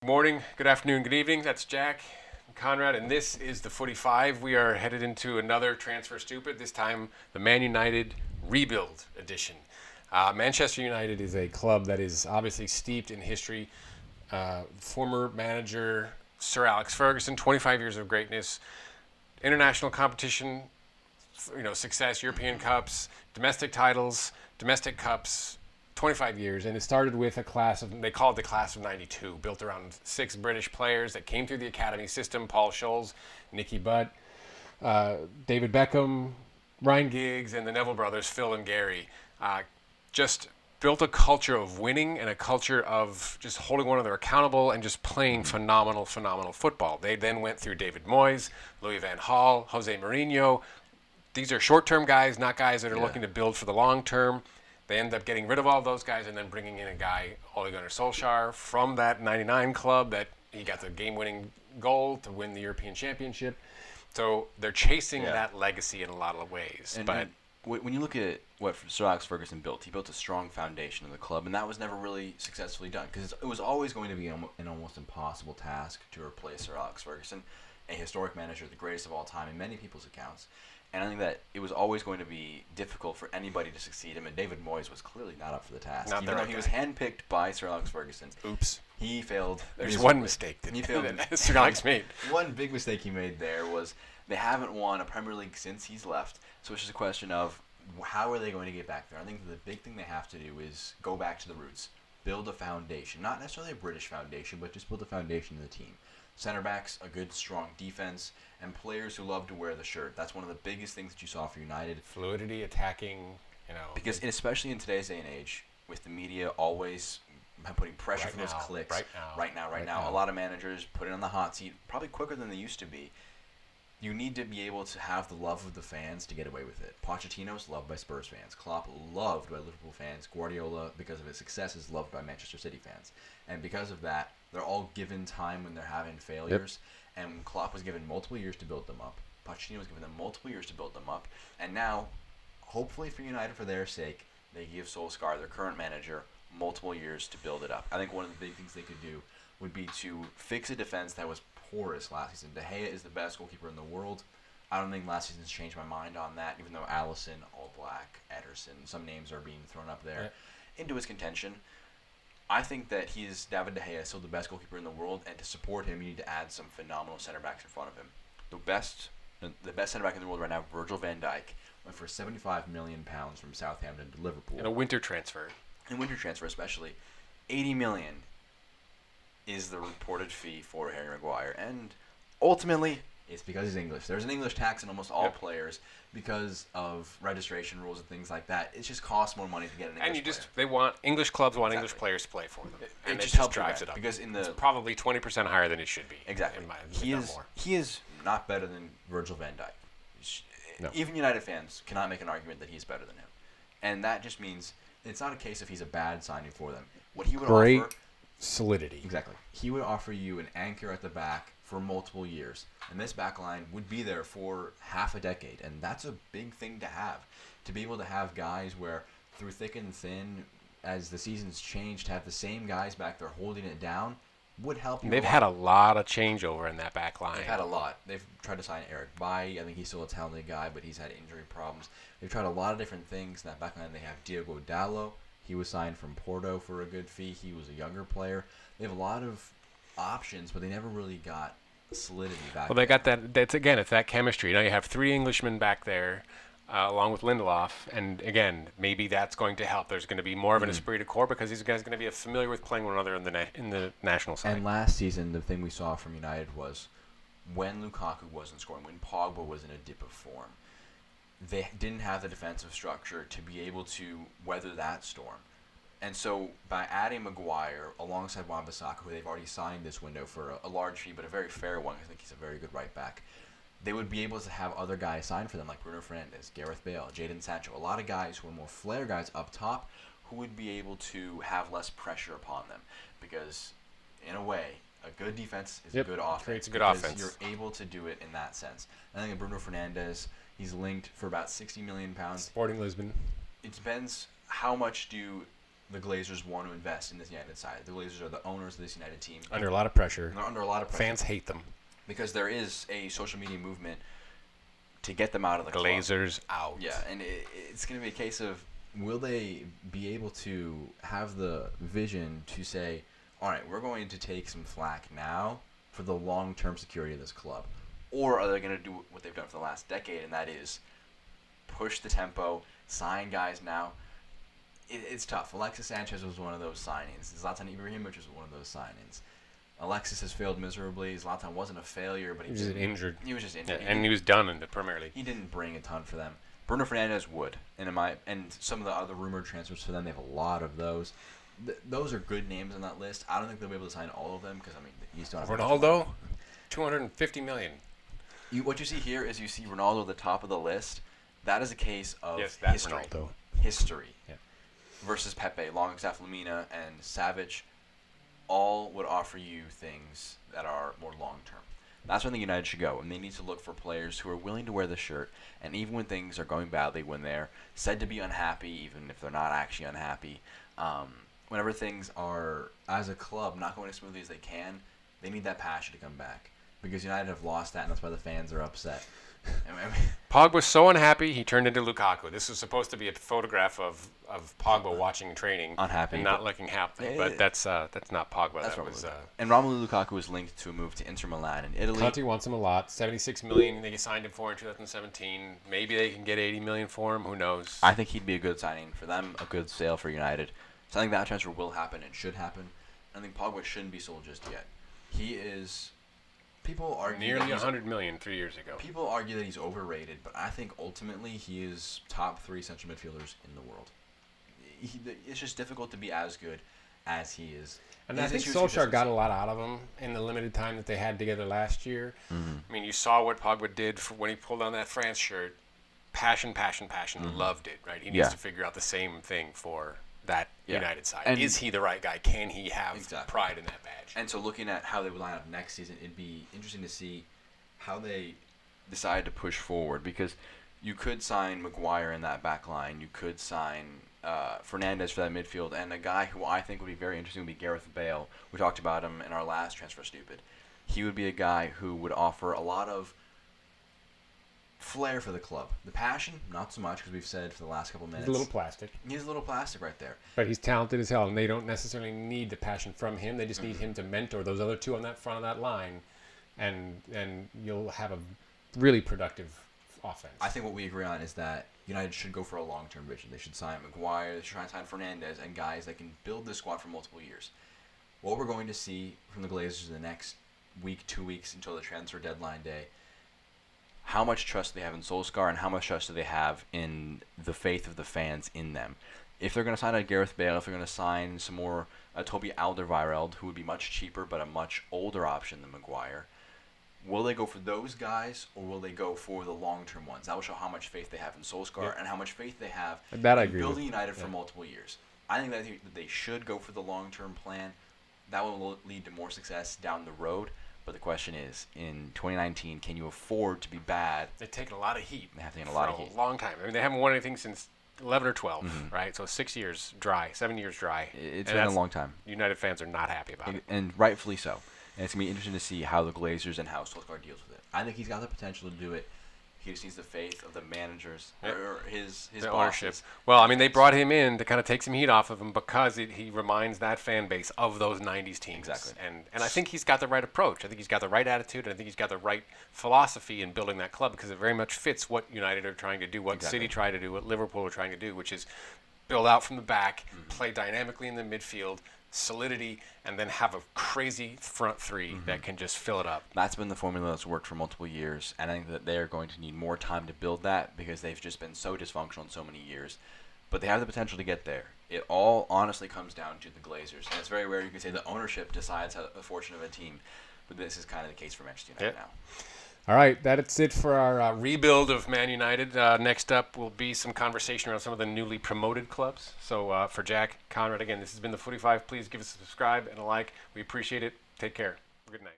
morning, good afternoon, good evening. That's Jack and Conrad, and this is the Footy 5. We are headed into another Transfer Stupid, this time the Man United Rebuild Edition. Manchester United is a club that is obviously steeped in history. Former manager Sir Alex Ferguson, 25 years of greatness, international competition, success, European Cups, domestic titles, domestic cups, 25 years, and it started with a class of, they call it the class of 92, built around 6 British players that came through the academy system: Paul Scholes, Nicky Butt, David Beckham, Ryan Giggs, and the Neville brothers, Phil and Gary. Just built a culture of winning and a culture of just holding one another accountable and just playing phenomenal football. They then went through David Moyes, Louis van Gaal, Jose Mourinho. These are short-term guys, not guys that are looking to build for the long term. They end up getting rid of all those guys and then bringing in a guy, Ole Gunnar Solskjaer, from that 99 club that he got the game-winning goal to win the European Championship. So they're chasing that legacy in a lot of ways. And when you look at what Sir Alex Ferguson built, he built a strong foundation of the club, and that was never really successfully done because it was always going to be an almost impossible task to replace Sir Alex Ferguson, a historic manager, the greatest of all time in many people's accounts. And I think that it was always going to be difficult for anybody to succeed him, and David Moyes was clearly not up for the task. Even though he was handpicked by Sir Alex Ferguson. Oops. He failed. There's one mistake that Sir Alex made. One big mistake he made there was they haven't won a Premier League since he's left, so it's just a question of how are they going to get back there. I think the big thing they have to do is go back to the roots, build a foundation, not necessarily a British foundation, but just build a foundation of the team. Center backs, a good, strong defense, and players who love to wear the shirt. That's one of the biggest things that you saw for United. Fluidity, attacking, Because especially in today's day and age, with the media always putting pressure for those clicks. Right now. A lot of managers put it on the hot seat probably quicker than they used to be. You need to be able to have the love of the fans to get away with it. Pochettino's loved by Spurs fans. Klopp loved by Liverpool fans. Guardiola, because of his success, is loved by Manchester City fans. And because of that, they're all given time when they're having failures. Yep. And Klopp was given multiple years to build them up. Pochettino was given them multiple years to build them up. And now, hopefully for United, for their sake, they give Solskjaer, their current manager, multiple years to build it up. I think one of the big things they could do would be to fix a defense that was porous last season. De Gea is the best goalkeeper in the world. I don't think last season's changed my mind on that, even though Allison, Black, Ederson, some names are being thrown up there into his contention. I think that David De Gea is still the best goalkeeper in the world, and to support him, you need to add some phenomenal center backs in front of him. The best center back in the world right now, Virgil van Dijk, went for £75 million from Southampton to Liverpool. In a winter transfer. In winter transfer especially. $80 million is the reported fee for Harry Maguire, and ultimately it's because he's English. There's an English tax on almost all players because of registration rules and things like that. It just costs more money to get an English player. English clubs want English players to play for them. It just helps drives it up because it's probably 20% higher than it should be. Exactly. He is not better than Virgil van Dijk. No. Even United fans cannot make an argument that he's better than him, and that just means it's not a case of he's a bad signing for them. What he would offer. Solidity. Exactly. He would offer you an anchor at the back for multiple years, and this back line would be there for half a decade, and that's a big thing to have. To be able to have guys where, through thick and thin, as the seasons change, to have the same guys back there holding it down would help you. They've had a lot of changeover in that back line. They've had a lot. They've tried to sign Eric Bailly. I think he's still a talented guy, but he's had injury problems. They've tried a lot of different things in that back line. They have Diogo Dalot. He was signed from Porto for a good fee. He was a younger player. They have a lot of options, but they never really got solidity back. Well, they got that. It's that chemistry. You have 3 Englishmen back there, along with Lindelof, and again, maybe that's going to help. There's going to be more of an esprit de corps because these guys are going to be familiar with playing one another in the national side. And last season, the thing we saw from United was when Lukaku wasn't scoring, when Pogba was in a dip of form, they didn't have the defensive structure to be able to weather that storm. And so by adding Maguire alongside Wan-Bissaka, who they've already signed this window for a large fee, but a very fair one, I think he's a very good right back, they would be able to have other guys signed for them, like Bruno Fernandes, Gareth Bale, Jadon Sancho, a lot of guys who are more flair guys up top who would be able to have less pressure upon them. Because, in a way, a good defense is a good offense. Creates a good offense. You're able to do it in that sense. I think Bruno Fernandes, he's linked for about £60 million. Sporting Lisbon. It depends how much do the Glazers want to invest in this United side. The Glazers are the owners of this United team. Under a lot of pressure. They're under a lot of pressure. Fans hate them. Because there is a social media movement to get them out of the club. Glazers out. Yeah, and it's going to be a case of, will they be able to have the vision to say, all right, we're going to take some flack now for the long-term security of this club? Or are they going to do what they've done for the last decade, and that is push the tempo, sign guys now? It's tough. Alexis Sanchez was one of those signings. Zlatan Ibrahimovic was one of those signings. Alexis has failed miserably. Zlatan wasn't a failure, but he was just injured. He was just injured. Yeah, and he was done in the Premier League. He didn't bring a ton for them. Bruno Fernandes would, and some of the other rumored transfers for them, they have a lot of those. Those are good names on that list. I don't think they'll be able to sign all of them because, I mean, the East don't have Ronaldo, $250 million. What you see here is you see Ronaldo at the top of the list. That is a case of history. Ronaldo. History. Yeah. Versus Pepe, Longstaff, Lamina, and Savic, all would offer you things that are more long-term. That's when the United should go, and they need to look for players who are willing to wear the shirt, and even when things are going badly, when they're said to be unhappy, even if they're not actually unhappy, whenever things are, as a club, not going as smoothly as they can, they need that passion to come back. Because United have lost that, and that's why the fans are upset. Pogba was so unhappy, he turned into Lukaku. This was supposed to be a photograph of Pogba watching training. Unhappy. And not looking happy. But that's not Pogba. That's that was, and Romelu Lukaku was linked to a move to Inter Milan in Italy. Conte wants him a lot. $76 million they signed him for in 2017. Maybe they can get $80 million for him. Who knows? I think he'd be a good signing for them, a good sale for United. So I think that transfer will happen and should happen. I think Pogba shouldn't be sold just yet. He is... People argue nearly $100 million 3 years ago. People argue that he's overrated, but I think ultimately he is top 3 central midfielders in the world. It's just difficult to be as good as he is. And I think Solskjaer got a lot out of him in the limited time that they had together last year. Mm-hmm. I mean, you saw what Pogba did when he pulled on that France shirt. Passion, passion, passion. Mm-hmm. Loved it, right? He needs to figure out the same thing for that United side. And is he the right guy? Can he have pride in that badge? And so looking at how they would line up next season, it'd be interesting to see how they decide to push forward, because you could sign Maguire in that back line. You could sign Fernandes for that midfield, and a guy who I think would be very interesting would be Gareth Bale. We talked about him in our last Transfer Stupid. He would be a guy who would offer a lot of flair for the club. The passion, not so much, because we've said for the last couple minutes. He's a little plastic. He's a little plastic right there. But he's talented as hell, and they don't necessarily need the passion from him. They just need him to mentor those other two on that front of that line, and you'll have a really productive offense. I think what we agree on is that United should go for a long-term vision. They should sign Maguire, they should try and sign Fernandes, and guys that can build this squad for multiple years. What we're going to see from the Glazers in the next week, 2 weeks until the transfer deadline day, how much trust do they have in Solskjaer, and how much trust do they have in the faith of the fans in them? If they're going to sign a Gareth Bale, if they're going to sign some more Toby Alderweireld, who would be much cheaper but a much older option than Maguire, will they go for those guys, or will they go for the long-term ones? That will show how much faith they have in Solskjaer and how much faith they have in building United for multiple years. I think that they should go for the long-term plan. That will lead to more success down the road. But the question is, in 2019, can you afford to be bad? They've taken a lot of heat. They have taken a lot of heat. A long time. I mean, they haven't won anything since 11 or 12, right? So 6 years dry, 7 years dry. It's been a long time. United fans are not happy about it. And rightfully so. And it's going to be interesting to see how the Glazers and how Solskjaer deals with it. I think he's got the potential to do it. He just needs the faith of the managers, or his ownership. Well, I mean, they brought him in to kind of take some heat off of him because he reminds that fan base of those 90s teams. Exactly. And I think he's got the right approach. I think he's got the right attitude, and I think he's got the right philosophy in building that club, because it very much fits what United are trying to do, what City tried to do, what Liverpool are trying to do, which is build out from the back, play dynamically in the midfield, solidity, and then have a crazy front three that can just fill it up. That's been the formula that's worked for multiple years, and I think that they are going to need more time to build that, because they've just been so dysfunctional in so many years. But they have the potential to get there. It all honestly comes down to the Glazers, and it's very rare you can say the ownership decides the fortune of a team, but this is kind of the case for Manchester United now. All right, that's it for our rebuild of Man United. Next up will be some conversation around some of the newly promoted clubs. So for Jack, Conrad, again, this has been the 45. Please give us a subscribe and a like. We appreciate it. Take care. Good night.